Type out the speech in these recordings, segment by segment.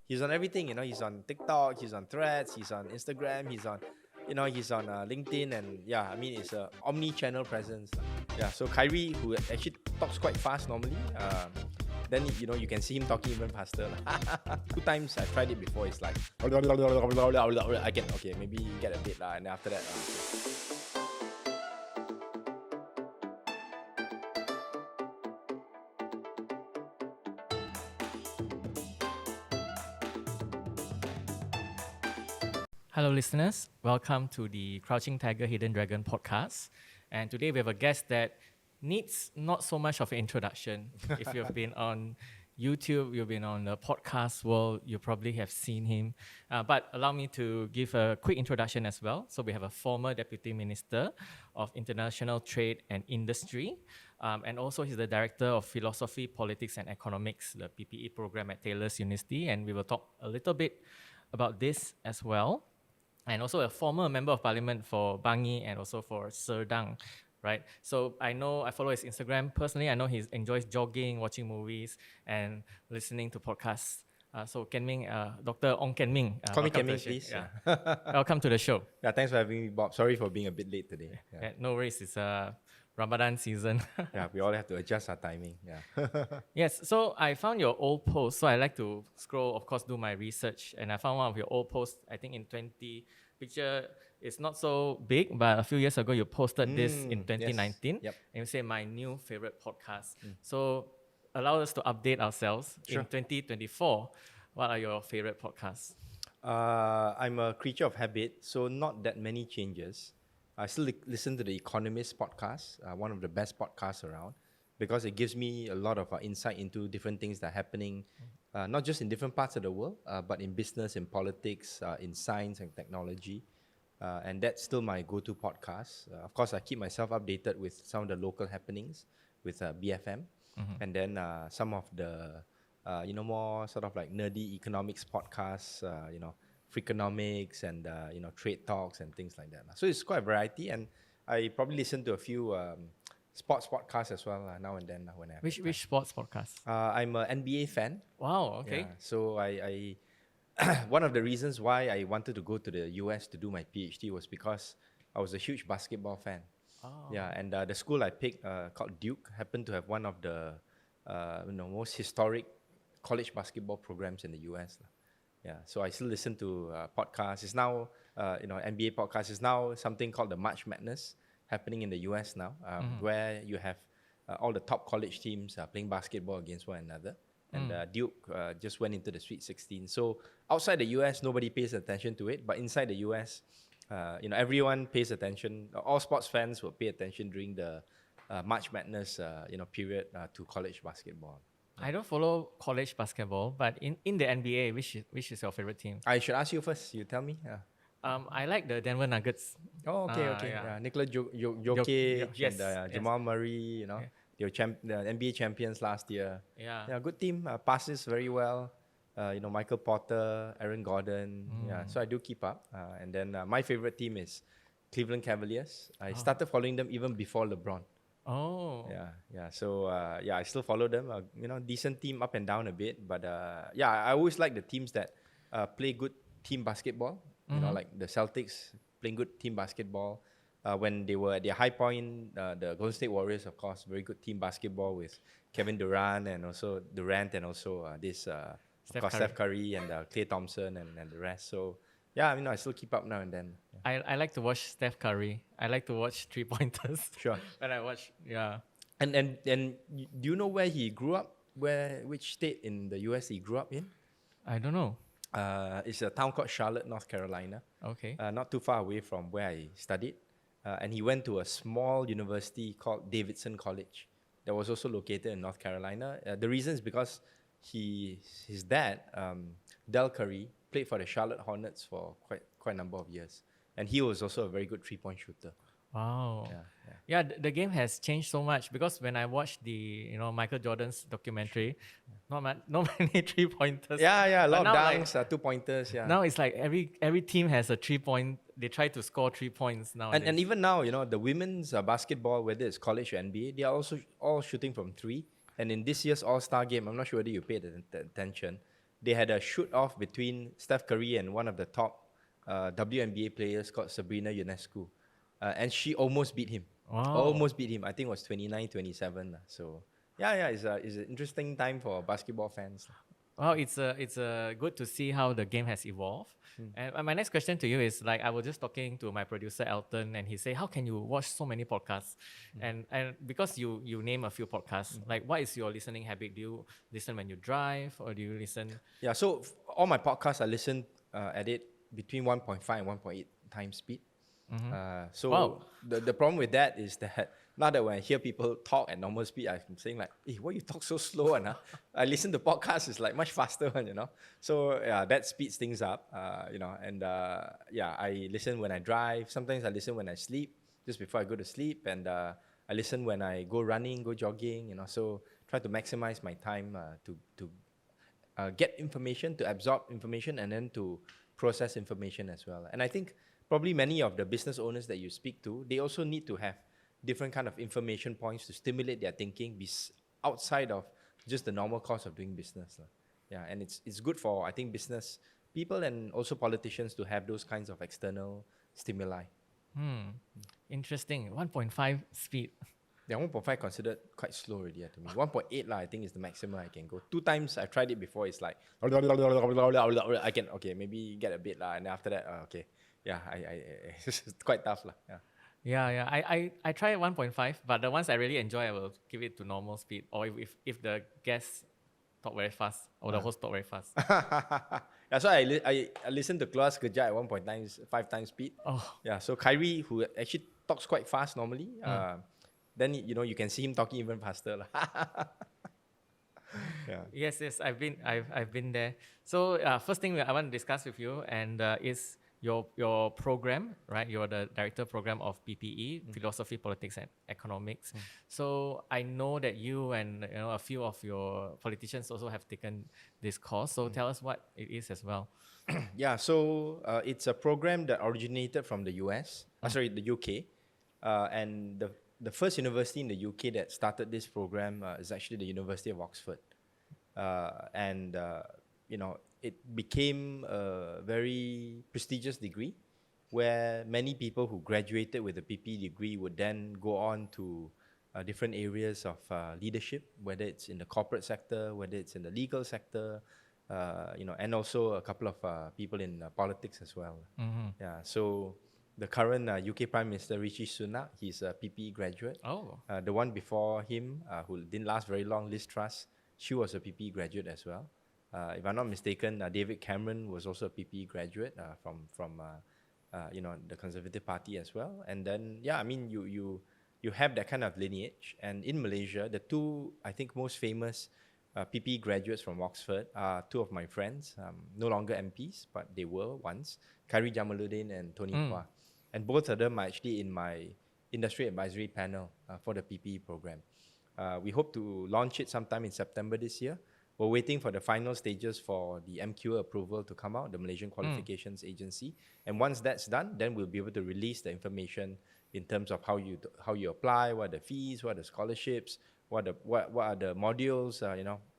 He's on everything, he's on TikTok, he's on Threads, he's on Instagram, he's on LinkedIn, and yeah, I mean, it's a omni-channel presence. Yeah, so Kyrie, who actually talks quite fast normally, then you can see him talking even faster. 2 times I tried it before. It's like I can maybe get a bit and then after that. Hello, listeners. Welcome to the Crouching Tiger, Hidden Dragon podcast. And today we have a guest that needs not so much of an introduction. If you've been on YouTube, you've been on the podcast world, you probably have seen him. But allow me to give a quick introduction as well. So we have a former Deputy Minister of International Trade and Industry. And also he's the Director of Philosophy, Politics and Economics, the PPE program at Taylor's University. And we will talk a little bit about this as well. And also a former member of parliament for Bangi and also for Serdang, right? So I follow his Instagram personally. I know he enjoys jogging, watching movies, and listening to podcasts. So Kian-Ming, Dr. Ong Kian Ming. Call me Kian-Ming, please. Yeah. Welcome to the show. Yeah, thanks for having me, Bob. Sorry for being a bit late today. Yeah, no worries. It's Ramadan season. Yeah, we all have to adjust our timing. Yeah. Yes, so I found your old post. So I like to scroll, of course, do my research. And I found one of your old posts, I think in picture is not so big, but a few years ago you posted this in 2019. Yes. Yep. And you say my new favorite podcast. So allow us to update ourselves. Sure. In 2024, what are your favorite podcasts? I'm a creature of habit, so not that many changes. I still listen to the Economist podcast, one of the best podcasts around, because it gives me a lot of insight into different things that are happening, not just in different parts of the world, but in business, in politics, in science and technology. And that's still my go-to podcast. Of course, I keep myself updated with some of the local happenings with BFM, and then some of the, more sort of like nerdy economics podcasts, Freakonomics and trade talks and things like that. So it's quite a variety, and I probably listen to a few sports podcasts as well now and then when I have Which sports podcast? I'm an NBA fan. Wow, okay. Yeah, so I one of the reasons why I wanted to go to the US to do my PhD was because I was a huge basketball fan. Oh. Yeah, and the school I picked called Duke happened to have one of the most historic college basketball programs in the US. Yeah, so I still listen to podcasts. It's now, NBA podcast is now something called the March Madness happening in the US now, where you have all the top college teams playing basketball against one another. And Duke just went into the Sweet 16. So outside the US, nobody pays attention to it. But inside the US, everyone pays attention. All sports fans will pay attention during the March Madness, period to college basketball. I don't follow college basketball, but in the NBA, which is your favorite team? I should ask you first. You tell me. I like the Denver Nuggets. Oh, okay. Yeah. Nikola Jokic yes, and Jamal Murray, they were the NBA champions last year. Yeah. Good team. Passes very well. Michael Porter, Aaron Gordon. Yeah, so I do keep up. And then my favorite team is Cleveland Cavaliers. I started following them even before LeBron. Oh. Yeah. So, I still follow them. Decent team up and down a bit. But, I always like the teams that play good team basketball. Like the Celtics playing good team basketball. When they were at their high point, the Golden State Warriors, of course, very good team basketball with Kevin Durant and also Steph Curry and Klay Thompson and the rest. So, I still keep up now and then. Yeah. I like to watch Steph Curry. I like to watch 3-pointers. Sure. When I watch, yeah. And do you know where he grew up? Which state in the US he grew up in? I don't know. It's a town called Charlotte, North Carolina. Okay. Not too far away from where I studied. And he went to a small university called Davidson College that was also located in North Carolina. The reason is because his dad, Del Curry, played for the Charlotte Hornets for quite a number of years. And he was also a very good 3-point shooter. Wow. Yeah, the game has changed so much because when I watched the Michael Jordan's documentary, not many 3-pointers. Yeah, a lot of dunks, 2-pointers. Yeah. Now it's like every team has a 3-point. They try to score 3 points now. And even now, the women's basketball, whether it's college or NBA, they are also all shooting from 3. And in this year's All-Star game, I'm not sure whether you paid attention, they had a shoot-off between Steph Curry and one of the top WNBA players called Sabrina Ionescu. And she almost beat him. Wow. Almost beat him. I think it was 29-27. So, yeah, it's an interesting time for basketball fans. Well, it's good to see how the game has evolved. And my next question to you is like I was just talking to my producer Elton, and he said, "How can you watch so many podcasts?" And because you name a few podcasts, like what is your listening habit? Do you listen when you drive, or do you listen? Yeah, so all my podcasts, I listen at it between 1.5 and 1.8 times speed. So Wow. the problem with that is that now that when I hear people talk at normal speed, I'm saying like, hey, why you talk so slow? And I listen to podcasts, it's like much faster, So yeah, that speeds things up, and yeah, I listen when I drive. Sometimes I listen when I sleep, just before I go to sleep. And I listen when I go running, go jogging, so try to maximize my time to get information, to absorb information, and then to process information as well. And I think probably many of the business owners that you speak to, they also need to have different kind of information points to stimulate their thinking outside of just the normal course of doing business. Yeah, and it's good for, I think, business people and also politicians to have those kinds of external stimuli. Interesting. 1.5 speed. Yeah, 1.5 considered quite slow already to me. 1.8 I think is the maximum I can go. 2 times I've tried it before. It's like I can maybe get a bit and then after that okay, yeah, it's quite tough Yeah. Yeah. I try 1.5, but the ones I really enjoy, I will give it to normal speed. Or if the guests talk very fast, or the host talk very fast. Yeah, so I listen to Kelas Kerja at 1.5 times speed. Oh. Yeah, so Kyrie, who actually talks quite fast normally, then you can see him talking even faster. Yeah. Yes, I've been there. So first thing I want to discuss with you and is your program, right? You're the director program of PPE, Philosophy, Politics, and Economics. So I know that you and a few of your politicians also have taken this course. So tell us what it is as well. Yeah, so it's a program that originated from the the UK, and the first university in the UK that started this program is actually the University of Oxford, and it became a very prestigious degree, where many people who graduated with a PP degree would then go on to different areas of leadership, whether it's in the corporate sector, whether it's in the legal sector, and also a couple of people in politics as well. Yeah, so the current UK Prime Minister Rishi Sunak, he's a PPE graduate. Oh. The one before him, who didn't last very long, Liz Truss, she was a PPE graduate as well. If I'm not mistaken, David Cameron was also a PPE graduate from the Conservative Party as well. And then yeah, I mean you have that kind of lineage. And in Malaysia, the two I think most famous PPE graduates from Oxford are two of my friends, no longer MPs, but they were once, Khairi Jamaluddin and Tony Hua. And both of them are actually in my industry advisory panel for the PPE program. We hope to launch it sometime in September this year. We're waiting for the final stages for the MQ approval to come out, the Malaysian Qualifications Agency. And once that's done, then we'll be able to release the information in terms of how you apply, what are the fees, what are the scholarships, what are the modules,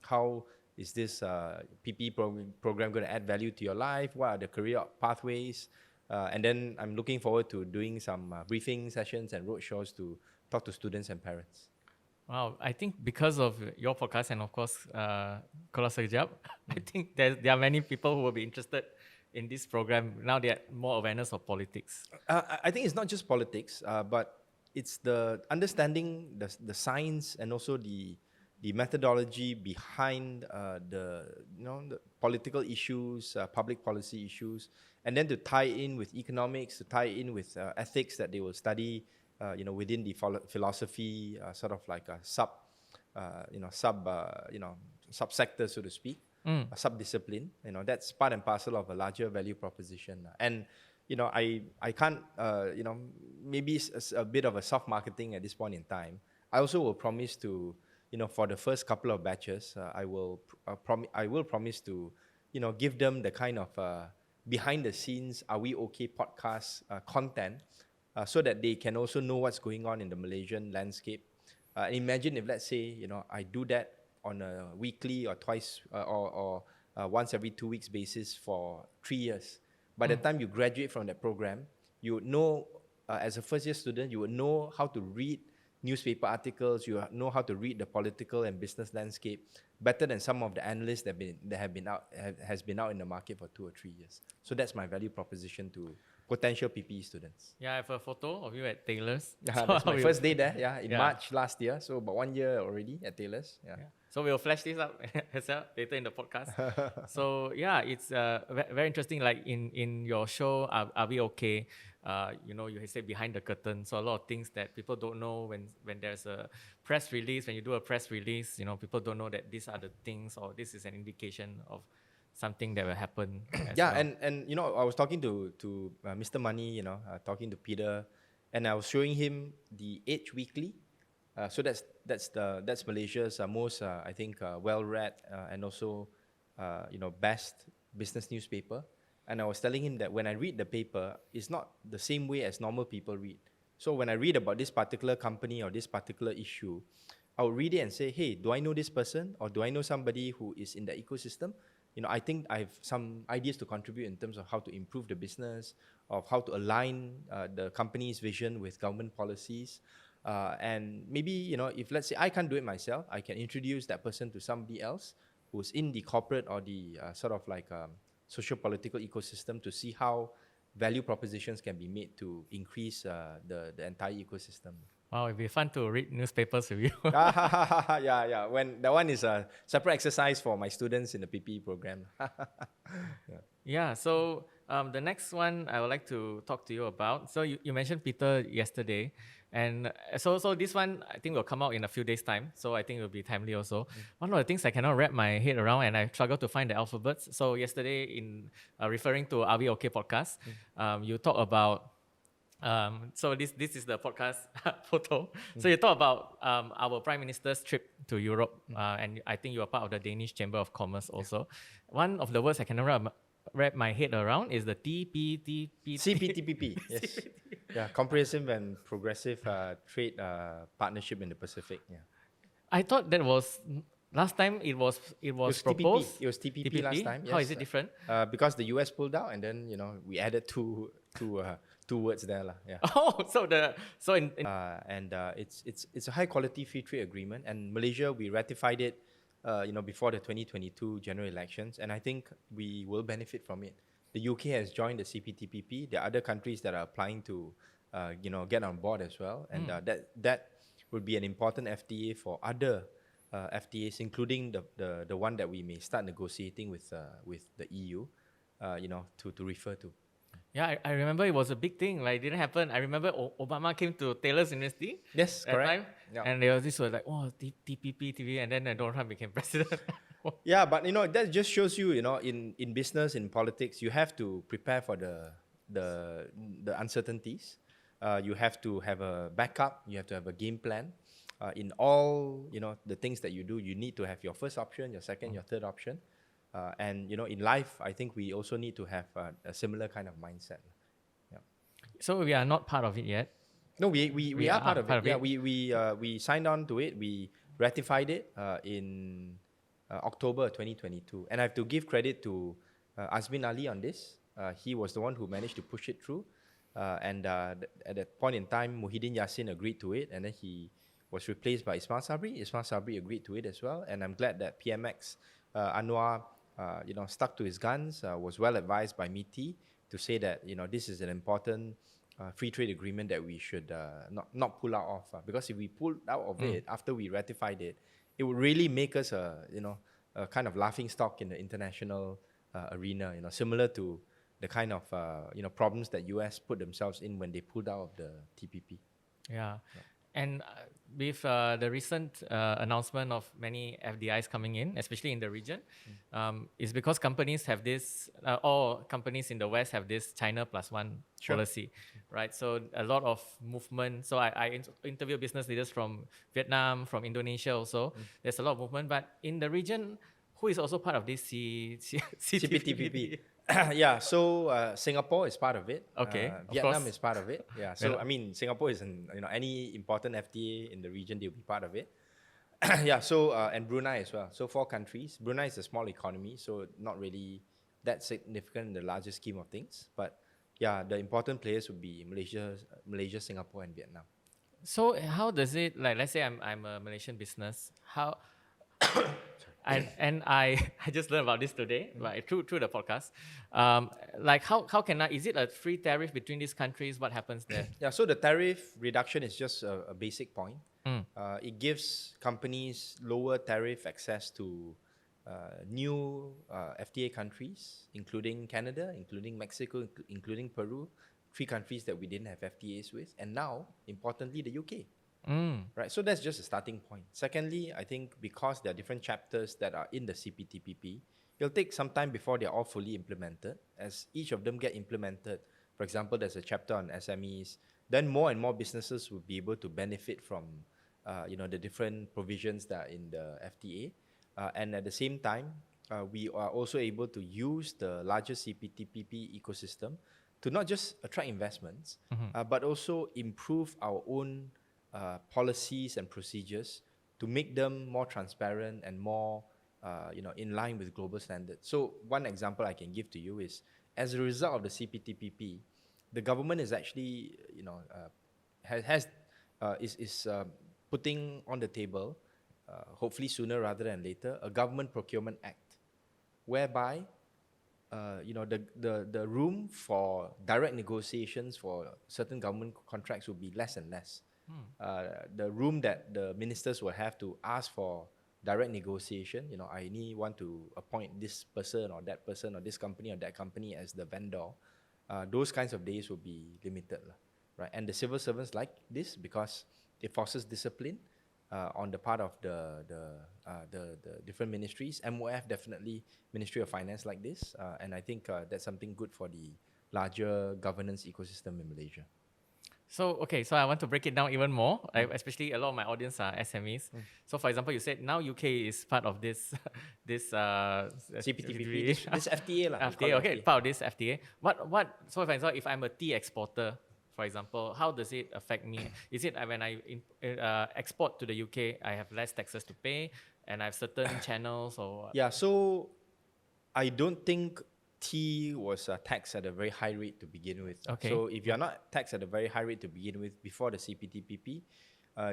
how is this PPE program going to add value to your life, what are the career pathways, and then I'm looking forward to doing some briefing sessions and roadshows to talk to students and parents. Wow, I think because of your podcast and of course Kelas Sekejap, I think there are many people who will be interested in this program. Now they have more awareness of politics. I think it's not just politics, but it's the understanding the science and also the methodology behind the political issues, public policy issues, and then to tie in with economics, to tie in with ethics that they will study, within the philosophy, sort of like a subsector, so to speak, a sub-discipline. That's part and parcel of a larger value proposition. And I can't, maybe it's a bit of a soft marketing at this point in time. I also will promise to, for the first couple of batches, I will promise to, give them the kind of behind the scenes, Are We Okay podcast content, so that they can also know what's going on in the Malaysian landscape. Imagine if, let's say, I do that on a weekly or twice or once every 2 weeks basis for 3 years. By the time you graduate from that program, you would know, as a first-year student, you would know how to read newspaper articles, you know how to read the political and business landscape better than some of the analysts that has been out in the market for 2 or 3 years. So that's my value proposition to potential PPE students. Yeah, I have a photo of you at Taylor's. That's my first day there, in March last year. So about 1 year already at Taylor's. Yeah. So we'll flash this up as well later in the podcast. So yeah, it's very interesting. Like in your show, Are We Okay? You say behind the curtain. So a lot of things that people don't know when there's a press release, when you do a press release, people don't know that these are the things or this is an indication of something that will happen. Yeah, well. and I was talking to Mr. Money, talking to Peter, and I was showing him the Age Weekly. So that's Malaysia's most I think well-read and also best business newspaper. And I was telling him that when I read the paper, it's not the same way as normal people read. So when I read about this particular company or this particular issue, I would read it and say, hey, do I know this person or do I know somebody who is in the ecosystem? I think I have some ideas to contribute in terms of how to improve the business, of how to align the company's vision with government policies. And maybe, if let's say I can't do it myself, I can introduce that person to somebody else who's in the corporate or the sort of like socio-political ecosystem to see how value propositions can be made to increase the entire ecosystem. Wow, it'd be fun to read newspapers with you. Yeah. When that one is a separate exercise for my students in the PPE program. Yeah. So the next one I would like to talk to you about. So you mentioned Peter yesterday, and so this one I think will come out in a few days' time. So I think it will be timely also. One of the things I cannot wrap my head around, and I struggle to find the alphabets. So yesterday, in referring to Are We Okay podcast, you talk about. So this is the podcast photo. So you talk about our Prime Minister's trip to Europe, and I think you are part of the Danish Chamber of Commerce also. One of the words I cannot wrap my head around is the CPTPP. Yes. Yeah, Comprehensive and Progressive Trade Partnership in the Pacific. Yeah. I thought that was last time. It was proposed. TPP. It was TPP last time. Yes. How is it different? Because the US pulled out, and then we added two words there, lah. Yeah. Oh, it's a high quality free trade agreement, and Malaysia, we ratified it, before the 2022 general elections, and I think we will benefit from it. The UK has joined the CPTPP. There are other countries that are applying to, get on board as well, and that would be an important FTA for other FTAs, including the one that we may start negotiating with the EU, to refer to. Yeah, I remember it was a big thing. Like, it didn't happen. I remember Obama came to Taylor's University. Yes, that correct. time, and there was this like, TPP, and then Donald Trump became president. Yeah, but that just shows you, in business, in politics, you have to prepare for the uncertainties. You have to have a backup. You have to have a game plan. In all, the things that you do, you need to have your first option, your second, your third option. And in life, I think we also need to have a similar kind of mindset. Yeah. So we are not part of it yet. No, we are part of it. Yeah, we signed on to it. We ratified it in October 2022. And I have to give credit to Azmin Ali on this. He was the one who managed to push it through. And at that point in time, Muhyiddin Yassin agreed to it, and then he was replaced by Ismail Sabri. Ismail Sabri agreed to it as well, and I'm glad that PMX Anwar stuck to his guns, was well advised by MITI to say that this is an important free trade agreement that we should not pull out of, because if we pulled out of it after we ratified it, it would really make us a kind of laughing stock in the international arena, similar to the kind of problems that US put themselves in when they pulled out of the TPP. Yeah. And with the recent announcement of many FDIs coming in, especially in the region, it's because companies have this, all companies in the West have this China plus one policy, right? So a lot of movement. So I interview business leaders from Vietnam, from Indonesia also. There's a lot of movement, but in the region, who is also part of this CPTPP? Yeah, so Singapore is part of it. Okay, Vietnam is part of it. Yeah, so I mean, Singapore is any important FTA in the region, they'll be part of it. Yeah, so and Brunei as well. So 4 countries. Brunei is a small economy, so not really that significant in the larger scheme of things. But yeah, the important players would be Malaysia, Singapore, and Vietnam. So how does it, like, let's say I'm a Malaysian business, how I I just learned about this today, right, through the podcast. Like how can I, is it a free tariff between these countries? What happens there? Yeah, so the tariff reduction is just a basic point. Mm. It gives companies lower tariff access to new FTA countries, including Canada, including Mexico, including Peru, 3 countries that we didn't have FTAs with, and now, importantly, the UK. Mm. Right, so that's just a starting point. Secondly, I think because there are different chapters that are in the CPTPP, it'll take some time before they're all fully implemented. As each of them get implemented, for example, there's a chapter on SMEs, then more and more businesses will be able to benefit from the different provisions that are in the FTA. And at the same time, we are also able to use the larger CPTPP ecosystem to not just attract investments, but also improve our own policies and procedures to make them more transparent and more in line with global standards. So one example I can give to you is, as a result of the CPTPP, the government is actually is putting on the table, hopefully sooner rather than later, a government procurement act, whereby the room for direct negotiations for certain government contracts will be less and less. The room that the ministers will have to ask for direct negotiation, I want to appoint this person or that person or this company or that company as the vendor, those kinds of days will be limited, right? And the civil servants like this because it forces discipline on the part of the different ministries. MOF definitely, Ministry of Finance like this, and I think that's something good for the larger governance ecosystem in Malaysia. So okay, so I want to break it down even more. Especially a lot of my audience are SMEs. So for example, you said now UK is part of this this CPTPP, this FTA lah. FTA, okay, part of this FTA. What? So for example, if I'm a tea exporter, for example, how does it affect me? Is it when I export to the UK, I have less taxes to pay, and I have certain channels or? Yeah, so I don't think tea was taxed at a very high rate to begin with. Okay. So if you're not taxed at a very high rate to begin with before the CPTPP,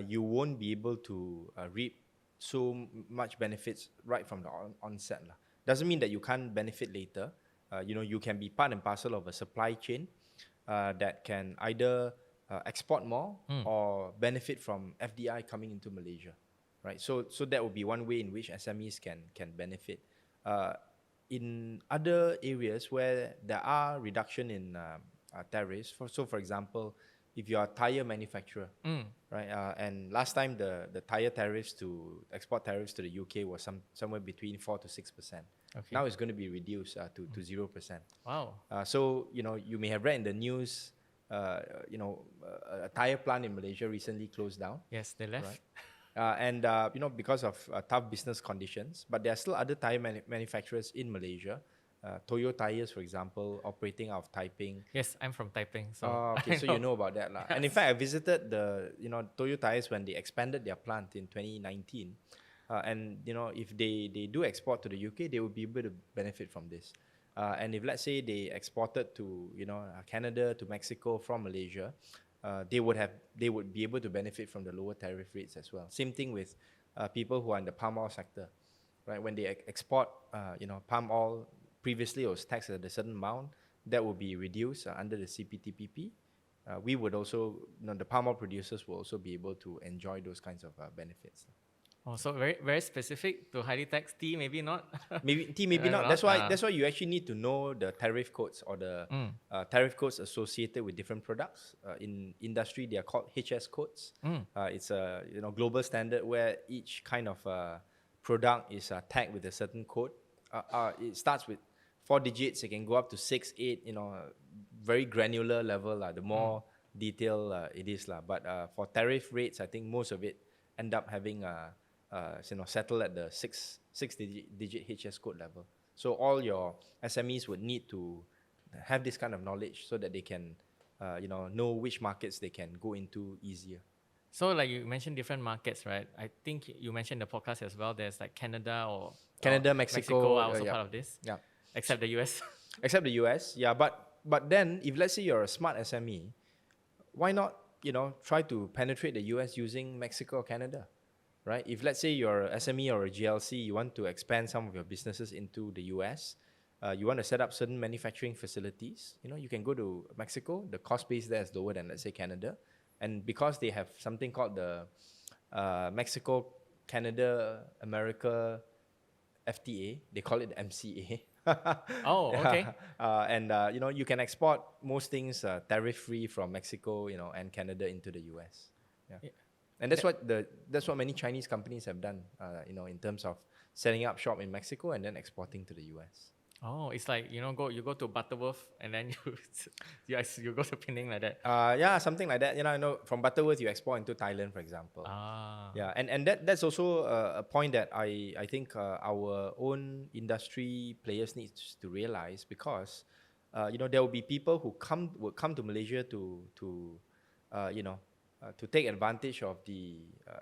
you won't be able to reap so much benefits right from the onset. Doesn't mean that you can't benefit later. You can be part and parcel of a supply chain that can either export more or benefit from FDI coming into Malaysia, right? So that would be one way in which SMEs can benefit. In other areas where there are reduction in tariffs, for example, if you are a tire manufacturer, right? And last time the tire tariffs to export tariffs to the UK was somewhere between 4 to 6%. Okay. Now it's going to be reduced to 0%. Wow. So you may have read in the news, a tire plant in Malaysia recently closed down. Yes, they left. Right? And because of tough business conditions, but there are still other tire manufacturers in Malaysia. Toyo Tires, for example, operating out of Taiping. Yes, I'm from Taiping, so okay, so you know about that, yes. And in fact, I visited the Toyo Tires when they expanded their plant in 2019. And if they do export to the UK, they will be able to benefit from this. And if let's say they exported to Canada, to Mexico from Malaysia, they would be able to benefit from the lower tariff rates as well. Same thing with people who are in the palm oil sector, right? When they export, palm oil, previously it was taxed at a certain amount, that will be reduced under the CPTPP. We would also, the palm oil producers will also be able to enjoy those kinds of benefits. Oh, so very very specific to highly taxed tea, maybe not. Maybe not. That's why you actually need to know the tariff codes or the tariff codes associated with different products. In industry, they are called HS codes. It's a global standard where each kind of product is tagged with a certain code. It starts with 4 digits. It can go up to 6, 8. Very granular level. The more detailed it is. But for tariff rates, I think most of it end up having settle at the six digit HS code level. So all your SMEs would need to have this kind of knowledge so that they can know which markets they can go into easier. So like you mentioned different markets, right? I think you mentioned in the podcast as well. There's like Canada or Canada, Mexico Mexico, are also yeah, part of this, yeah. except the US. Except the US, yeah. But then, if let's say you're a smart SME, why not try to penetrate the US using Mexico or Canada, right? If let's say you're a SME or a GLC, you want to expand some of your businesses into the US, you want to set up certain manufacturing facilities, you can go to Mexico. The cost base there is lower than, let's say, Canada. And because they have something called the Mexico, Canada, America FTA, they call it the MCA. Oh, okay. And you can export most things tariff free from Mexico, and Canada into the US. Yeah. Yeah. And that's what many Chinese companies have done, in terms of setting up shop in Mexico and then exporting to the US. Oh, it's like you go to Butterworth and then you go to Penang like that. Yeah, something like that. I know from Butterworth you export into Thailand, for example. Ah. Yeah, and that's also a point that I think our own industry players need to realize, because there will be people who will come to Malaysia to take advantage of the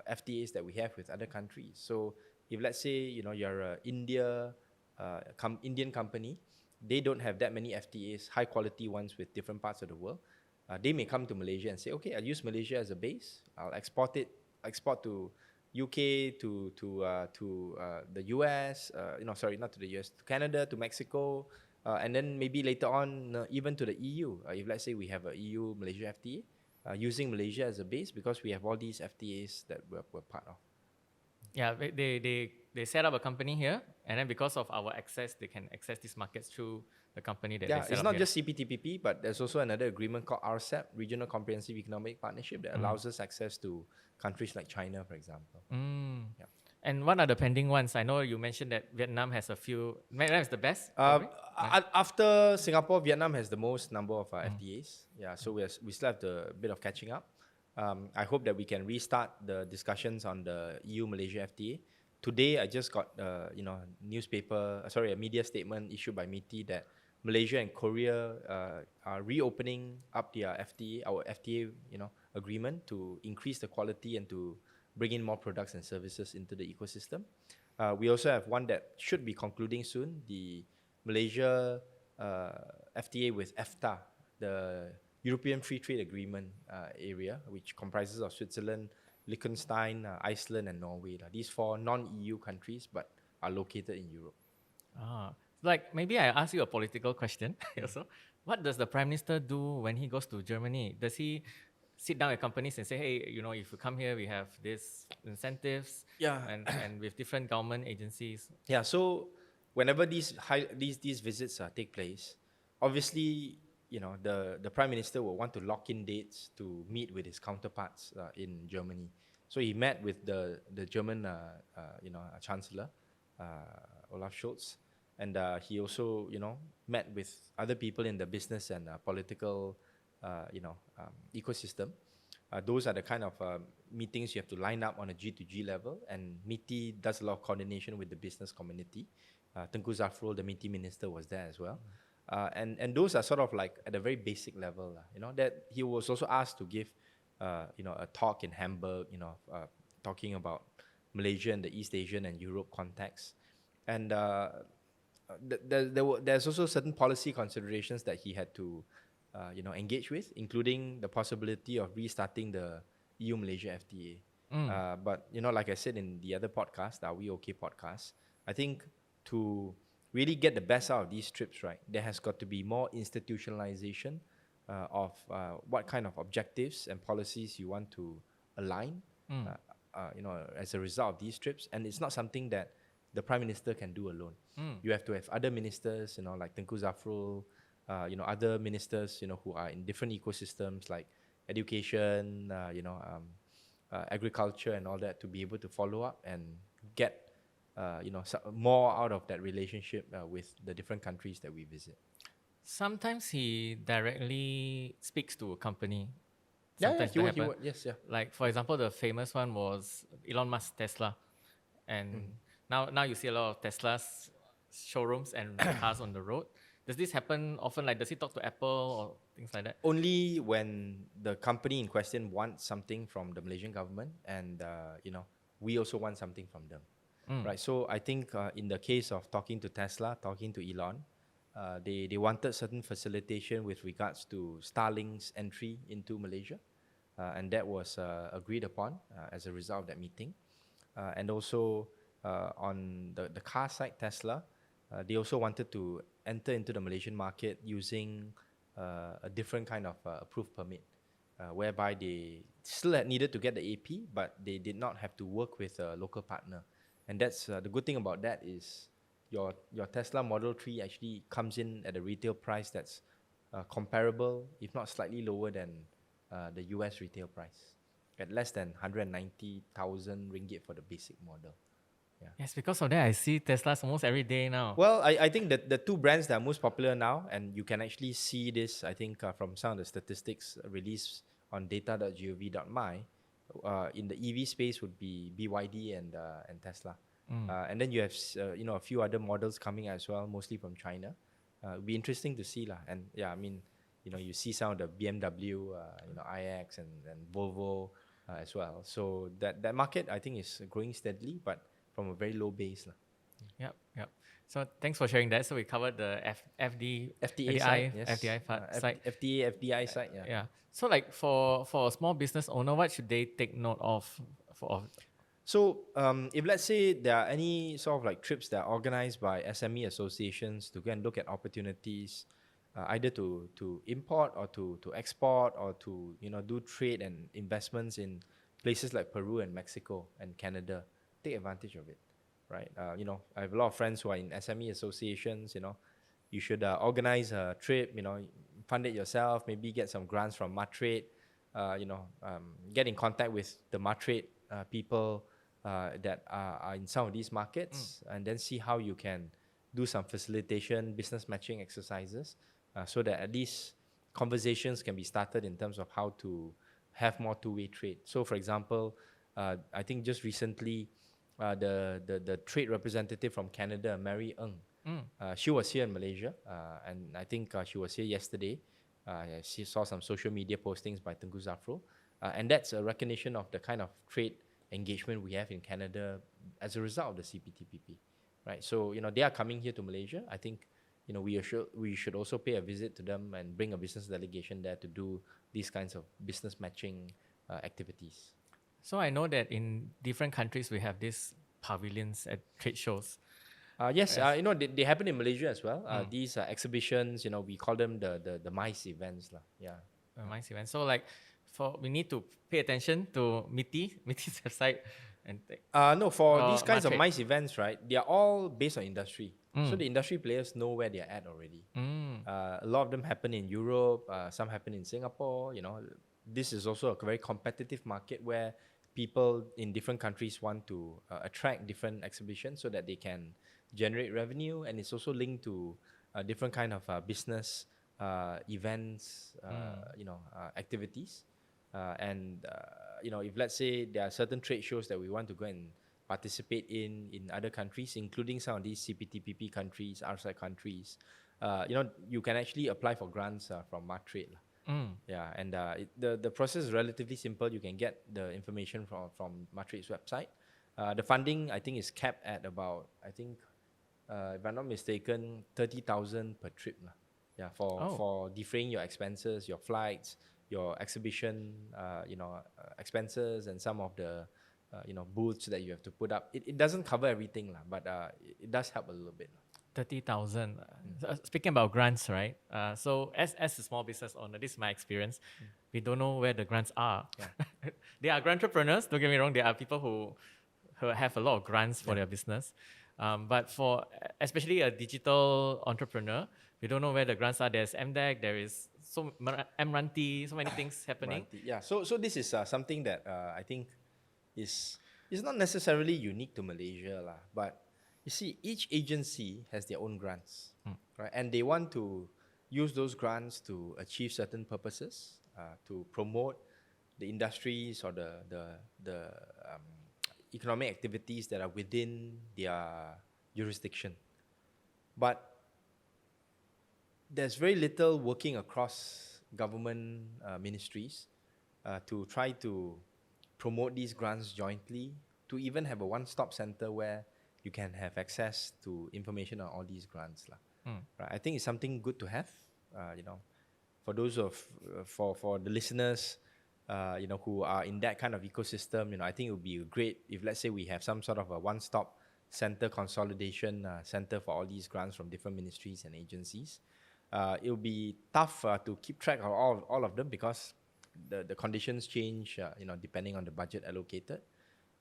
FTAs that we have with other countries. So if let's say you're a Indian company, they don't have that many FTAs, high quality ones with different parts of the world. They may come to Malaysia and say, okay, I'll use Malaysia as a base. I'll export to UK, to the US. Sorry, not to the US, to Canada, to Mexico, and then maybe later on even to the EU. If let's say we have a EU Malaysia FTA, using Malaysia as a base, because we have all these FTAs that we're part of. Yeah, they set up a company here, and then because of our access, they can access these markets through the company that they set up. It's not here. just CPTPP, but there's also another agreement called RCEP, Regional Comprehensive Economic Partnership, that allows us access to countries like China, for example. Yeah. And what are the pending ones? I know you mentioned that Vietnam has a few. Vietnam is the best. Probably? After Singapore, Vietnam has the most number of FTAs. Yeah, so we still have a bit of catching up. I hope that we can restart the discussions on the EU Malaysia FTA. Today, I just got a media statement issued by MITI that Malaysia and Korea are reopening up their our FTA agreement to increase the quality and to bring in more products and services into the ecosystem. We also have one that should be concluding soon, the Malaysia FTA with EFTA, the European Free Trade Agreement area, which comprises of Switzerland, Liechtenstein, Iceland, and Norway. These 4 non-EU countries, but are located in Europe. Like maybe I ask you a political question also. What does the Prime Minister do when he goes to Germany? Does he sit down with companies and say, hey, if you come here, we have these incentives, and with different government agencies? Yeah, so whenever these visits take place, obviously, the Prime Minister will want to lock in dates to meet with his counterparts in Germany. So he met with the German Chancellor, Olaf Scholz, and he also met with other people in the business and political ecosystem. Those are the kind of meetings you have to line up on a G2G level, and MITI does a lot of coordination with the business community. Tengku Zafrul, the MITI minister, was there as well. And those are sort of like at a very basic level, that he was also asked to give a talk in Hamburg, talking about Malaysia and the East Asian and Europe context. And there's also certain policy considerations that he had to engage with, including the possibility of restarting the EU Malaysia FTA. But like I said in the other podcast, our We OK podcast, I think to really get the best out of these trips, right, there has got to be more institutionalization of what kind of objectives and policies you want to align, as a result of these trips. And it's not something that the Prime Minister can do alone. You have to have other ministers, like Tengku Zafrul, other ministers, who are in different ecosystems like education, agriculture and all that, to be able to follow up and get more out of that relationship with the different countries that we visit. Sometimes he directly speaks to a company. He would, yes. Like, for example, the famous one was Elon Musk, Tesla. And now you see a lot of Tesla's showrooms and cars on the road. Does this happen often? Like, does he talk to Apple or things like that? Only when the company in question wants something from the Malaysian government, and we also want something from them, right? So I think in the case of talking to Tesla, talking to Elon, they wanted certain facilitation with regards to Starlink's entry into Malaysia, and that was agreed upon as a result of that meeting. And also on the car side, Tesla, they also wanted to enter into the Malaysian market using a different kind of approved permit, whereby they still had needed to get the AP, but they did not have to work with a local partner. And that's the good thing about that is your Tesla Model 3 actually comes in at a retail price that's comparable, if not slightly lower than the US retail price, at less than 190,000 ringgit for the basic model. Yes, because of that, I see Teslas almost every day now. Well, I think that the two brands that are most popular now, and you can actually see this, I think, from some of the statistics released on data.gov.my, in the EV space would be BYD and Tesla. And then you have a few other models coming as well, mostly from China. It'll be interesting to see lah. And yeah, I mean, you see some of the BMW, iX and Volvo as well. So that market, I think, is growing steadily, but from a very low base lah. Yep. So thanks for sharing that. So we covered the FTA side, yes. side. FDA, FDI side, yeah. Yeah. So like for a small business owner, what should they take note of? So if let's say there are any sort of like trips that are organized by SME associations to go and look at opportunities, either to import or to export or to do trade and investments in places like Peru and Mexico and Canada, take advantage of it, right? I have a lot of friends who are in SME associations. You should organize a trip, fund it yourself, maybe get some grants from Mtrade, get in contact with the Mtrade people that are in some of these markets, and then see how you can do some facilitation, business matching exercises, so that at least conversations can be started in terms of how to have more two-way trade. So, for example, I think just recently, the trade representative from Canada, Mary Ong, she was here in Malaysia, and I think she was here yesterday. She saw some social media postings by Tengku Zafrul, and that's a recognition of the kind of trade engagement we have in Canada as a result of the CPTPP, right? So they are coming here to Malaysia. I think we should also pay a visit to them and bring a business delegation there to do these kinds of business matching activities. So I know that in different countries we have these pavilions at trade shows. Yes. They happen in Malaysia as well. These exhibitions, we call them the MICE events lah. Yeah. MICE events. So like, we need to pay attention to MITI's website and for these kinds of Mtrade. MICE events, right? They are all based on industry. So the industry players know where they are at already. A lot of them happen in Europe. Some happen in Singapore. This is also a very competitive market where people in different countries want to attract different exhibitions so that they can generate revenue, and it's also linked to different kind of business events, activities. If let's say there are certain trade shows that we want to go and participate in other countries, including some of these CPTPP countries, RCEP countries, you can actually apply for grants from Mtrade. Yeah, and the process is relatively simple. You can get the information from Mtrade's website. The funding, I think, is capped at about, if I'm not mistaken, 30,000 per trip. Yeah, for defraying your expenses, your flights, your exhibition, expenses, and some of the booths that you have to put up. It doesn't cover everything, but it does help a little bit. 30,000. Speaking about grants, right? So as a small business owner, this is my experience. We don't know where the grants are. Yeah. There are grant entrepreneurs. Don't get me wrong. There are people who have a lot of grants for their business. But for especially a digital entrepreneur, we don't know where the grants are. There's MDEC. There is MRanti. So many things happening. Yeah. So this is something that I think is not necessarily unique to Malaysia, but you see, each agency has their own grants, right? And they want to use those grants to achieve certain purposes, to promote the industries or the economic activities that are within their jurisdiction. But there's very little working across government ministries to try to promote these grants jointly, to even have a one-stop center where you can have access to information on all these grants lah. Right? I think it's something good to have. For those for the listeners, who are in that kind of ecosystem, I think it would be great if, let's say, we have some sort of a one-stop center consolidation center for all these grants from different ministries and agencies. It will be tough to keep track of all of them because the conditions change, depending on the budget allocated.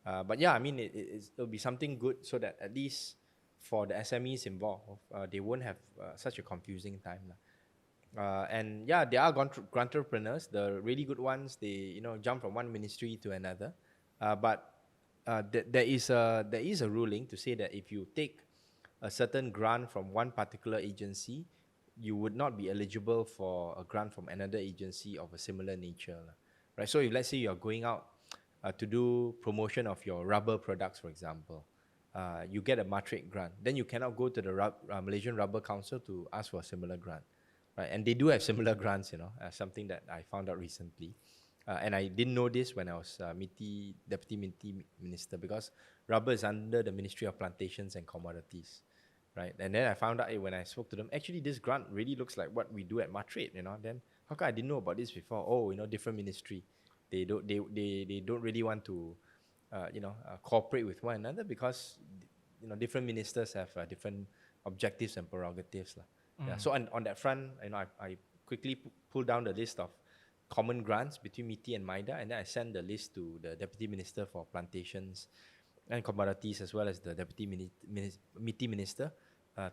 But yeah, I mean, it'll be something good so that at least for the SMEs involved, they won't have such a confusing time. And yeah, there are entrepreneurs, the really good ones, they jump from one ministry to another. But there is a ruling to say that if you take a certain grant from one particular agency, you would not be eligible for a grant from another agency of a similar nature, right? So if, let's say, you're going out to do promotion of your rubber products, for example, you get a Mtrade grant, then you cannot go to the Malaysian Rubber Council to ask for a similar grant, right? And they do have similar grants, something that I found out recently. And I didn't know this when I was Deputy MITI Minister, because rubber is under the Ministry of Plantations and Commodities, right? And then I found out when I spoke to them, actually this grant really looks like what we do at Mtrade, Then how come I didn't know about this before? Oh, different ministry. They don't really want to, cooperate with one another because, different ministers have different objectives and prerogatives. Yeah. So on that front, I quickly pulled down the list of common grants between MITI and MIDA, and then I sent the list to the Deputy Minister for Plantations and Commodities, as well as the Deputy MITI Minister,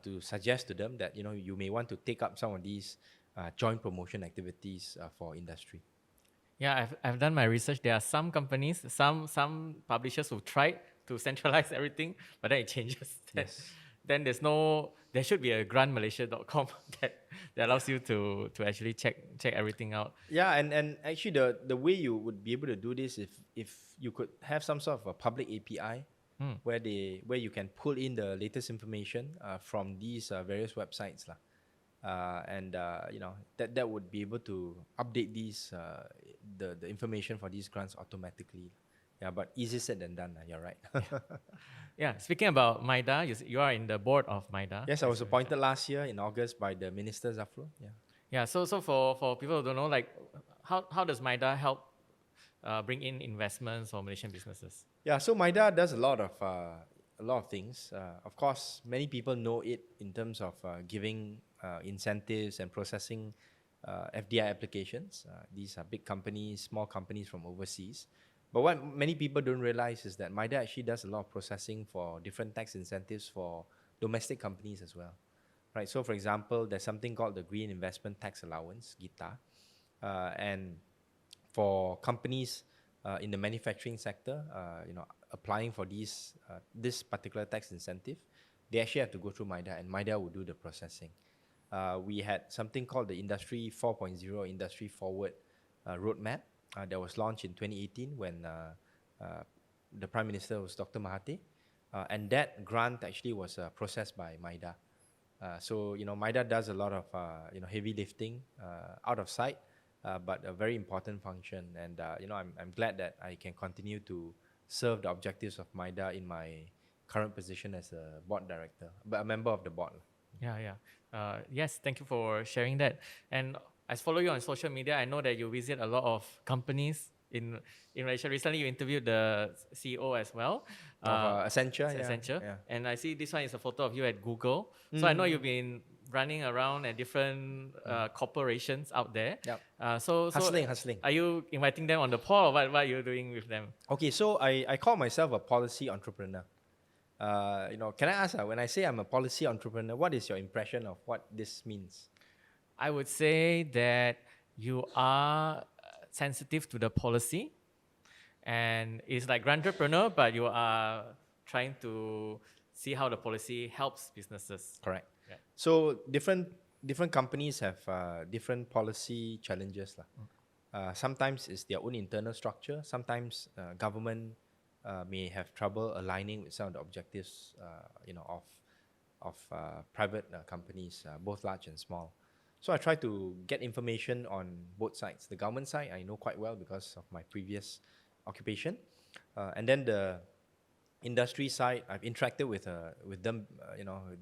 to suggest to them that you may want to take up some of these joint promotion activities for industry. Yeah, I've done my research. There are some companies, some publishers who tried to centralize everything, but then it changes. Yes. Then there should be a grantmalaysia.com that allows you to actually check everything out. Yeah, and actually the way you would be able to do this, if you could have some sort of a public API where you can pull in the latest information from these various websites that would be able to update these the information for these grants automatically. Yeah, but easier said than done. You're right. Yeah. Speaking about MIDA, you are in the board of MIDA. Yes, I was appointed last year in August by the Minister Zafrul. Yeah. Yeah. So for people who don't know, like how does MIDA help bring in investments for Malaysian businesses? Yeah. So MIDA does a lot of things. Of course, many people know it in terms of giving incentives and processing FDI applications. These are big companies, small companies from overseas. But what many people don't realize is that MIDA actually does a lot of processing for different tax incentives for domestic companies as well, right? So, for example, there's something called the Green Investment Tax Allowance, GITA, and for companies in the manufacturing sector, applying for this particular tax incentive, they actually have to go through MIDA, and MIDA will do the processing. We had something called the Industry 4.0 Industry Forward Roadmap that was launched in 2018 when the Prime Minister was Dr. Mahathir, and that grant actually was processed by MIDA. So MIDA does a lot of heavy lifting out of sight, but a very important function. And I'm glad that I can continue to serve the objectives of MIDA in my current position as a board director, but a member of the board. Yeah. Yes, thank you for sharing that. And I follow you on social media. I know that you visit a lot of companies in Malaysia. Recently, you interviewed the CEO as well. Of Accenture. Yeah. And I see this one is a photo of you at Google. So I know you've been running around at different corporations out there. Yep. So hustling. Are you inviting them on the pod, or what are you doing with them? Okay, so I call myself a policy entrepreneur. Can I ask, when I say I'm a policy entrepreneur, what is your impression of what this means? I would say that you are sensitive to the policy, and it's like entrepreneur, but you are trying to see how the policy helps businesses. Correct. Yeah. So different companies have different policy challenges. Sometimes it's their own internal structure. Sometimes government may have trouble aligning with some of the objectives of private companies, both large and small. So I try to get information on both sides. The government side, I know quite well because of my previous occupation. And then the industry side, I've interacted with them,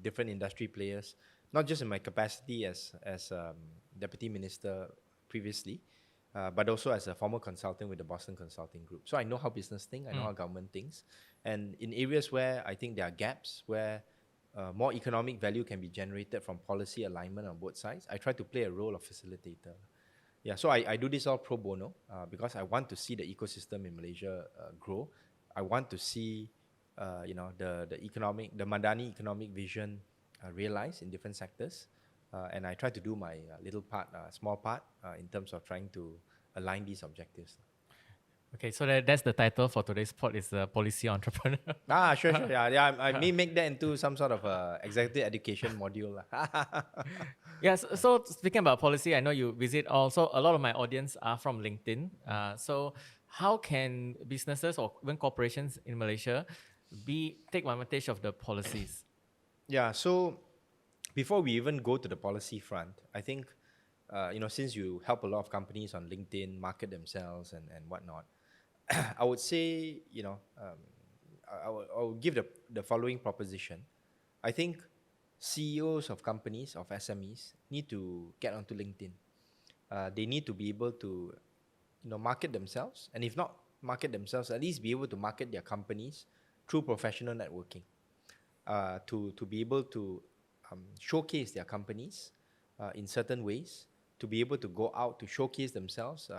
different industry players, not just in my capacity as deputy minister previously, but also as a former consultant with the Boston Consulting Group. So I know how business think, I know how government thinks, and in areas where I think there are gaps where more economic value can be generated from policy alignment on both sides, I try to play a role of facilitator. Yeah, so I do this all pro bono because I want to see the ecosystem in Malaysia grow. I want to see, the Madani economic vision realized in different sectors, and I try to do my little part, small part, in terms of trying to align these objectives. Okay, so that's the title for today's pod is policy entrepreneur. Sure. Yeah. I may make that into some sort of executive education module. Yes. So speaking about policy, I know you visit also a lot of my audience are from LinkedIn. So how can businesses or even corporations in Malaysia take advantage of the policies? Yeah. So before we even go to the policy front, I think, since you help a lot of companies on LinkedIn market themselves and whatnot, I would say, I would give the following proposition. I think CEOs of companies, of SMEs, need to get onto LinkedIn. They need to be able to, market themselves, and if not market themselves, at least be able to market their companies through professional networking, to be able to showcase their companies in certain ways, to be able to go out to showcase themselves,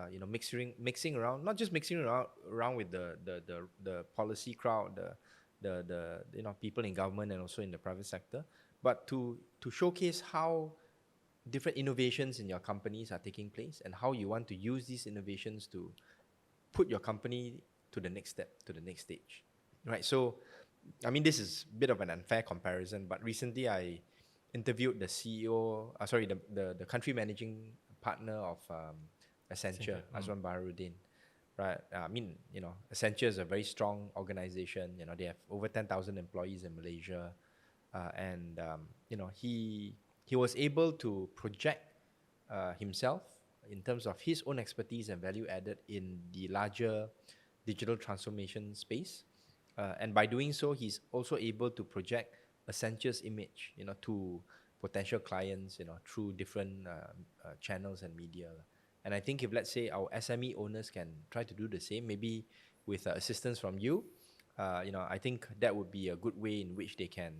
mixing around, not just mixing around with the policy crowd, the people in government and also in the private sector, but to showcase how different innovations in your companies are taking place and how you want to use these innovations to put your company to the next step, to the next stage, right? So, I mean, this is a bit of an unfair comparison, but recently I interviewed the CEO, the country managing partner of Accenture, Azwan Baharudin, right? Accenture is a very strong organization. They have over 10,000 employees in Malaysia, and he was able to project himself in terms of his own expertise and value added in the larger digital transformation space. And by doing so, he's also able to project Accenture's image, to potential clients, through different channels and media. And I think if, let's say, our SME owners can try to do the same, maybe with assistance from you, I think that would be a good way in which they can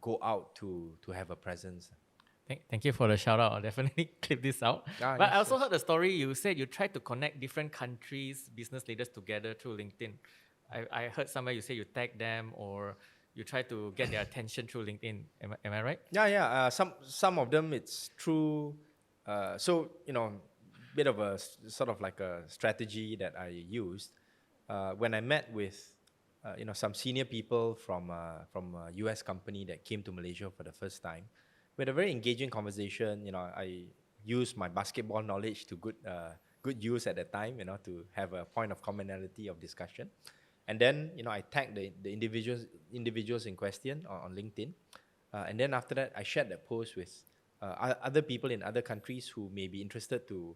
go out to have a presence. Thank you for the shout out. I'll definitely clip this out. But Yes, I also heard the story. You said you tried to connect different countries' business leaders together through LinkedIn. I heard somewhere you say you tag them or you try to get their attention through LinkedIn. Am I right? Yeah. Some of them it's through. Bit of a sort of like a strategy that I used when I met with some senior people from a US company that came to Malaysia for the first time. We had a very engaging conversation. I used my basketball knowledge to good use at that time. To have a point of commonality of discussion. And then, I tagged the individuals in question on LinkedIn. And then after that, I shared that post with other people in other countries who may be interested to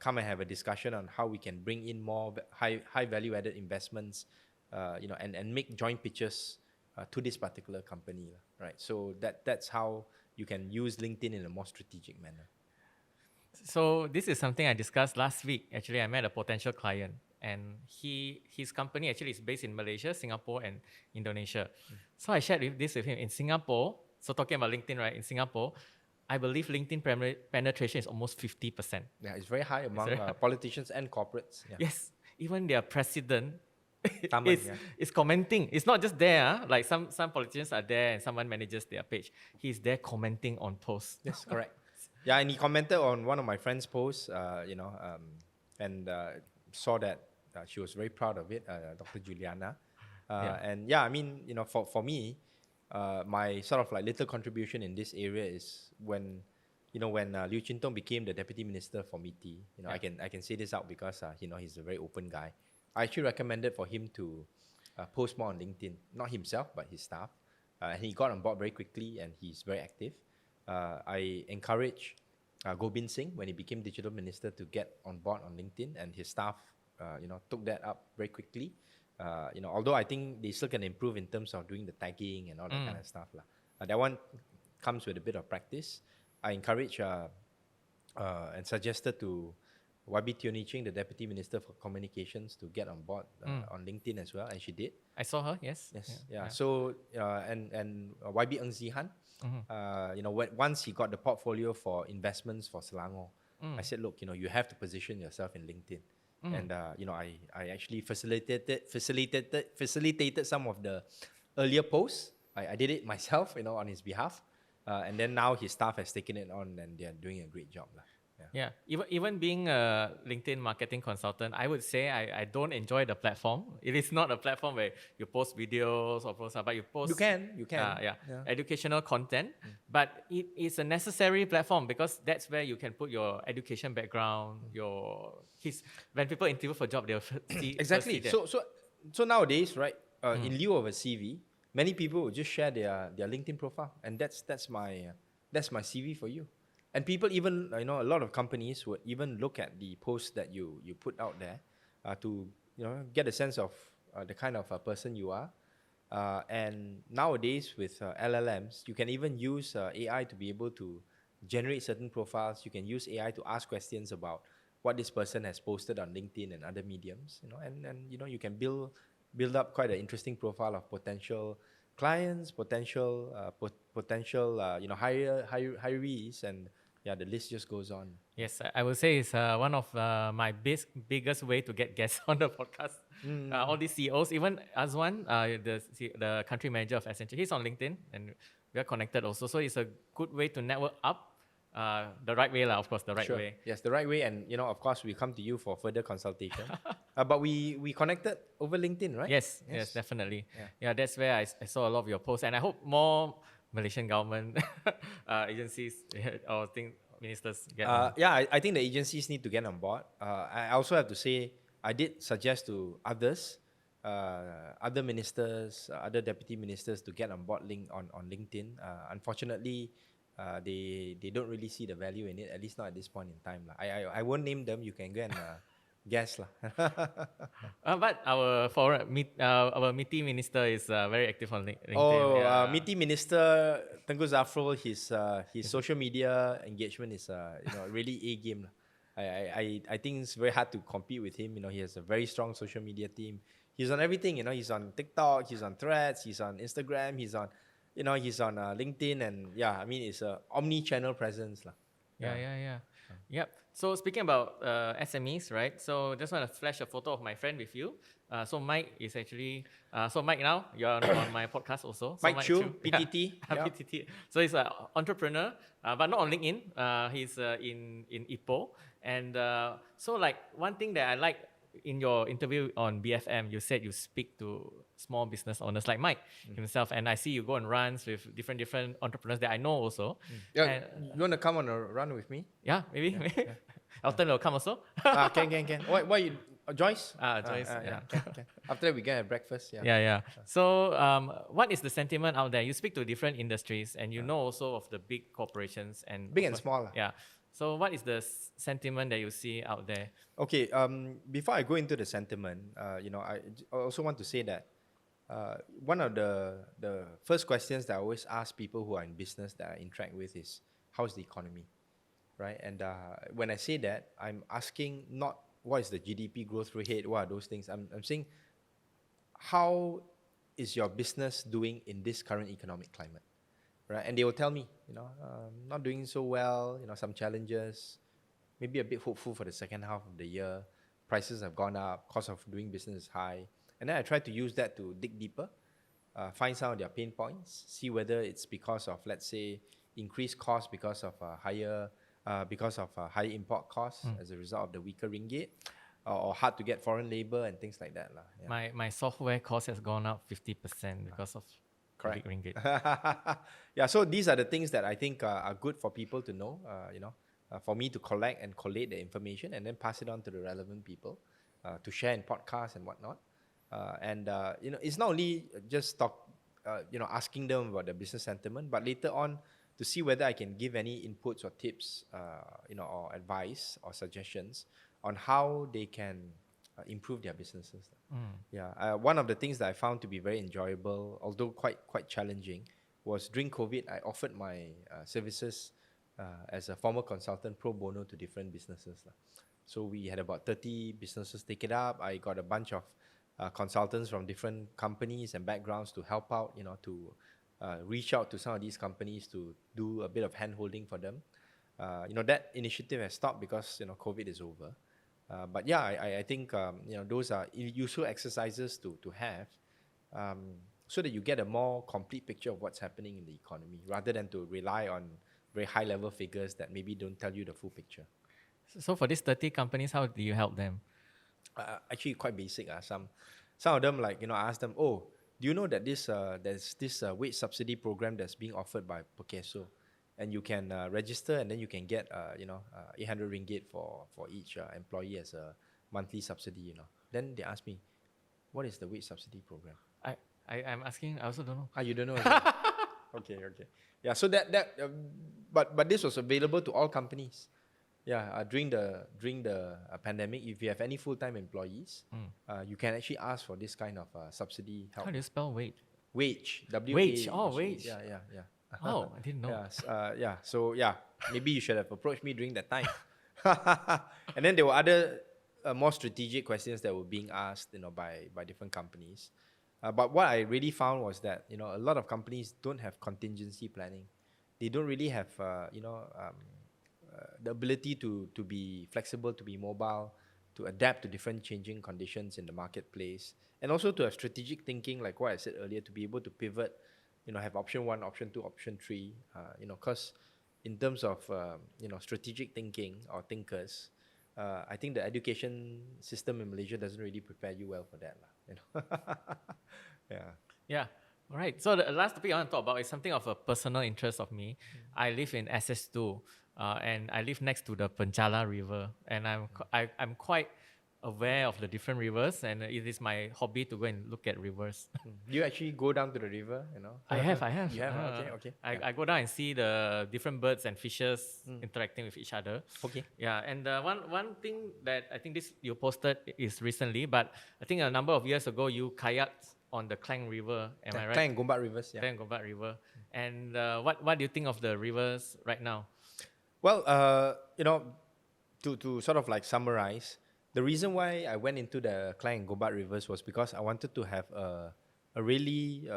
come and have a discussion on how we can bring in more high value added investments, and make joint pitches to this particular company, right? So that's how you can use LinkedIn in a more strategic manner. So this is something I discussed last week. Actually, I met a potential client, and his company actually is based in Malaysia, Singapore, and Indonesia. So I shared this with him. In Singapore, so talking about LinkedIn, right? In Singapore, I believe LinkedIn penetration is almost 50%. Yeah, it's very high among politicians and corporates. Yeah. Yes, even their president Taman, is commenting. It's not just there. Like some politicians are there and someone manages their page. He's there commenting on posts. Yes, correct. Yeah, and he commented on one of my friend's posts, and saw that she was very proud of it, Dr. Juliana. And yeah, I mean, for me, my sort of like little contribution in this area is when Liu Chintong became the deputy minister for MITI. I can say this out because he's a very open guy. I actually recommended for him to post more on LinkedIn, not himself but his staff, and he got on board very quickly and he's very active. I encourage Gobind Singh when he became digital minister to get on board on LinkedIn, and his staff, took that up very quickly. Although I think they still can improve in terms of doing the tagging and all that kind of stuff lah. That one comes with a bit of practice. I encourage and suggested to YB Tioni Ching, the Deputy Minister for Communications, to get on board on LinkedIn as well, and she did. I saw her. Yes. Yes, yeah. So and YB Eng Zihan, once he got the portfolio for investments for Selangor, I said, look, you have to position yourself in LinkedIn, and I actually facilitated some of the earlier posts. I did it myself, on his behalf, and then now his staff has taken it on, and they are doing a great job, lah. Yeah, even being a LinkedIn marketing consultant, I would say I don't enjoy the platform. It is not a platform where you post videos or post, but you post. You can. Educational content. But it is a necessary platform because that's where you can put your education background, when people interview for a job, they'll see exactly. So nowadays, right? In lieu of a CV, many people will just share their LinkedIn profile, and that's my CV for you. And people even, a lot of companies would even look at the posts that you put out there to, get a sense of the kind of person you are. And nowadays with LLMs, you can even use AI to be able to generate certain profiles. You can use AI to ask questions about what this person has posted on LinkedIn and other mediums, and you can build up quite an interesting profile of potential clients, potential hirees, and the list just goes on. Yes, I would say it's one of my biggest way to get guests on the podcast. All these CEOs, even Azwan, the country manager of Accenture, he's on LinkedIn, and we are connected also. So it's a good way to network up the right way, of course, the right way. Yes, the right way, and of course, we come to you for further consultation. But we connected over LinkedIn, right? Yes, definitely. Yeah, that's where I saw a lot of your posts, and I hope more Malaysian government agencies or ministers get on. I think the agencies need to get on board. I also have to say, I did suggest to others, other ministers, other deputy ministers, to get on board on LinkedIn. Unfortunately, they don't really see the value in it, at least not at this point in time. I won't name them. You can go and guess. But our MITI minister is very active on LinkedIn. MITI minister Tengku Zafrul, his social media engagement is really A game. I think it's very hard to compete with him. He has a very strong social media team. He's on everything. He's on TikTok, he's on Threads, he's on Instagram, he's on LinkedIn, and it's a omni-channel presence. Yep. So speaking about SMEs, right? So just want to flash a photo of my friend with you. So Mike is actually, Mike, now you're on my podcast also. So Mike Chu, PTT. PTT. So he's an entrepreneur, but not on LinkedIn. He's in Ipoh. And so one thing that I like in your interview on BFM, you said you speak to small business owners like Mike himself, and I see you go on runs with different entrepreneurs that I know also. You want to come on a run with me? Yeah, maybe. Yeah. Elton will come also. Can. Why you? Joyce? Joyce. Can. After that, we get a breakfast. Yeah. So, what is the sentiment out there? You speak to different industries, and you know also of the big corporations and big and small. Yeah. So, what is the sentiment that you see out there? Okay. Before I go into the sentiment, I also want to say that one of the first questions that I always ask people who are in business that I interact with is, how's the economy, right? And when I say that, I'm asking not what is the GDP growth rate, what are those things. I'm saying, how is your business doing in this current economic climate, right? And they will tell me, not doing so well, some challenges, maybe a bit hopeful for the second half of the year. Prices have gone up, cost of doing business is high. And then I try to use that to dig deeper, find some of their pain points, see whether it's because of, let's say, increased costs because of higher import costs as a result of the weaker ringgit, or hard to get foreign labor and things like that. Yeah. My software cost has gone up 50% because of correct ringgit. Yeah, so these are the things that I think are good for people to know, for me to collect and collate the information and then pass it on to the relevant people to share in podcasts and whatnot. It's not only just asking them about the business sentiment, but later on to see whether I can give any inputs or tips, or advice or suggestions on how they can improve their businesses. Yeah, one of the things that I found to be very enjoyable, although quite challenging, was during COVID, I offered my services as a former consultant pro bono to different businesses. So we had about 30 businesses take it up. I got a bunch of consultants from different companies and backgrounds to help out, to reach out to some of these companies to do a bit of hand-holding for them. That initiative has stopped because, COVID is over. But yeah, I think, those are useful exercises to have, so that you get a more complete picture of what's happening in the economy, rather than to rely on very high-level figures that maybe don't tell you the full picture. So for these 30 companies, how do you help them? Actually, quite basic. Some of them, like, I asked them, oh, do you know that there's this wage subsidy program that's being offered by Perkeso, and you can register, and then you can get 800 ringgit for each employee as a monthly subsidy. Then they asked me, what is the wage subsidy program? I'm asking. I also don't know. You don't know. Okay. Yeah. So but this was available to all companies. Yeah. During the pandemic, if you have any full-time employees, you can actually ask for this kind of subsidy help. How do you spell wage? Wage. Wage. Oh, wage. Yeah. Oh, I didn't know. Yeah. So yeah, maybe you should have approached me during that time. And then there were other more strategic questions that were being asked, by different companies. But what I really found was that, a lot of companies don't have contingency planning. They don't really have, the ability to be flexible, to be mobile, to adapt to different changing conditions in the marketplace, and also to have strategic thinking, like what I said earlier, to be able to pivot, have option 1, option 2, option 3, because in terms of, strategic thinking or thinkers, I think the education system in Malaysia doesn't really prepare you well for that. Yeah. All right. So the last topic I want to talk about is something of a personal interest of me. I live in SS2, and I live next to the Penchala River, and I'm quite aware of the different rivers, and it is my hobby to go and look at rivers. You actually go down to the river, I have. You have? Okay. I go down and see the different birds and fishes interacting with each other. Okay. Yeah, and one thing that I think you posted is recently, but I think a number of years ago you kayaked on the Klang River. Am I right? Klang and Gombak rivers. Yeah. Klang and Gombak River. And what do you think of the rivers right now? Well, to sort of like summarize, the reason why I went into the Klang and Gombak rivers was because I wanted to have a really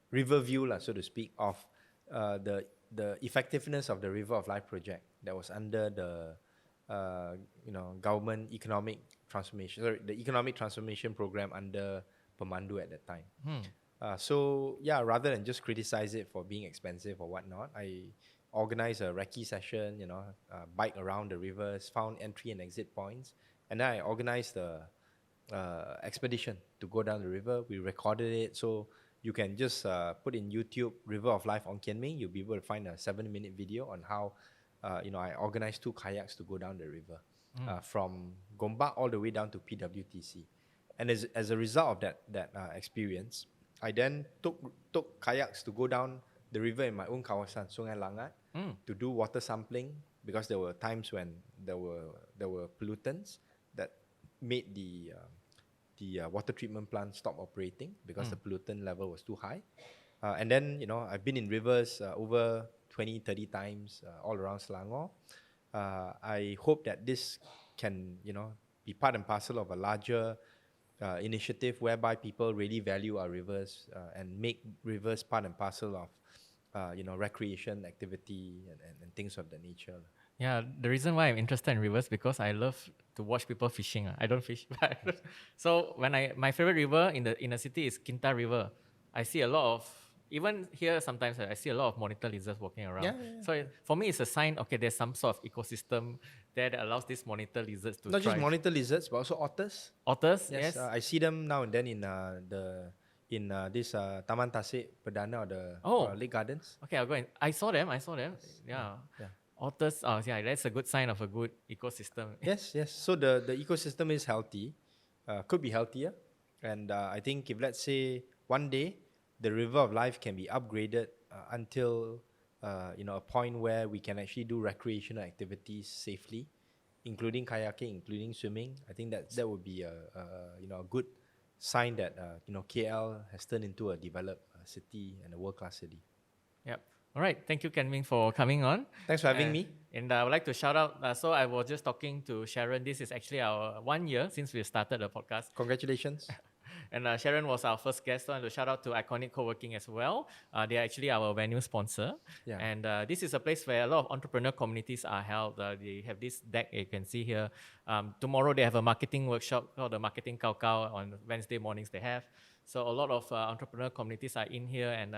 river view, so to speak, of the effectiveness of the River of Life project that was under the government economic transformation, the economic transformation program under Pemandu at that time. So yeah, rather than just criticize it for being expensive or whatnot, I organized a recce session, bike around the rivers, found entry and exit points, and then I organized the expedition to go down the river. We recorded it, so you can just put in YouTube River of Life Ong Kian Ming. You'll be able to find a 7-minute video on how I organized 2 kayaks to go down the river from Gombak all the way down to PWTC. And as a result of that experience, I then took kayaks to go down the river in my own kawasan, Sungai Langat, to do water sampling, because there were times when there were pollutants that made the water treatment plant stop operating because the pollutant level was too high. And then, I've been in rivers over 20, 30 times all around Selangor. I hope that this can, be part and parcel of a larger initiative whereby people really value our rivers and make rivers part and parcel of recreation, activity, and things of that nature. Yeah, the reason why I'm interested in rivers because I love to watch people fishing. I don't fish, but so my favorite river in the city is Kinta River. I see a lot of, even here sometimes I see a lot of monitor lizards walking around. Yeah. So for me, it's a sign. Okay, there's some sort of ecosystem there that allows these monitor lizards to not thrive. just monitor lizards, but also otters. Otters, yes. I see them now and then in this Taman Tasik Perdana or the Lake Gardens. Okay, I'll go and I saw them. Yeah. Otters, that's a good sign of a good ecosystem. Yes. So the ecosystem is healthy, could be healthier. And I think if, let's say, one day the River of Life can be upgraded until a point where we can actually do recreational activities safely, including kayaking, including swimming. I think that would be a good sign that KL has turned into a developed city and a world-class city. Yep. All right. Thank you, Kian-Ming, for coming on. Thanks for having me. And I would like to shout out. So I was just talking to Sharon. This is actually our 1 year since we started the podcast. Congratulations. And Sharon was our first guest. So I want to shout out to Iconic Co-working as well. They are actually our venue sponsor. Yeah. And this is a place where a lot of entrepreneur communities are held. They have this deck you can see here. Tomorrow they have a marketing workshop called the Marketing Kao Kao. On Wednesday mornings they have. So a lot of entrepreneur communities are in here, and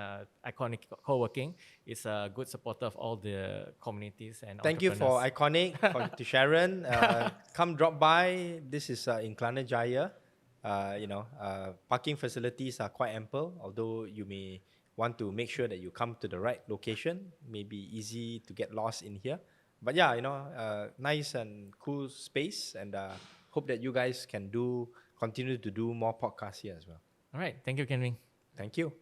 Iconic Co-working is a good supporter of all the communities and Thank you for Iconic, to Sharon. Come drop by. This is in Kelana Jaya. Parking facilities are quite ample, although you may want to make sure that you come to the right location. Maybe easy to get lost in here. But yeah, nice and cool space, and hope that you guys can continue to do more podcasts here as well. All right. Thank you, Kian-Ming. Thank you.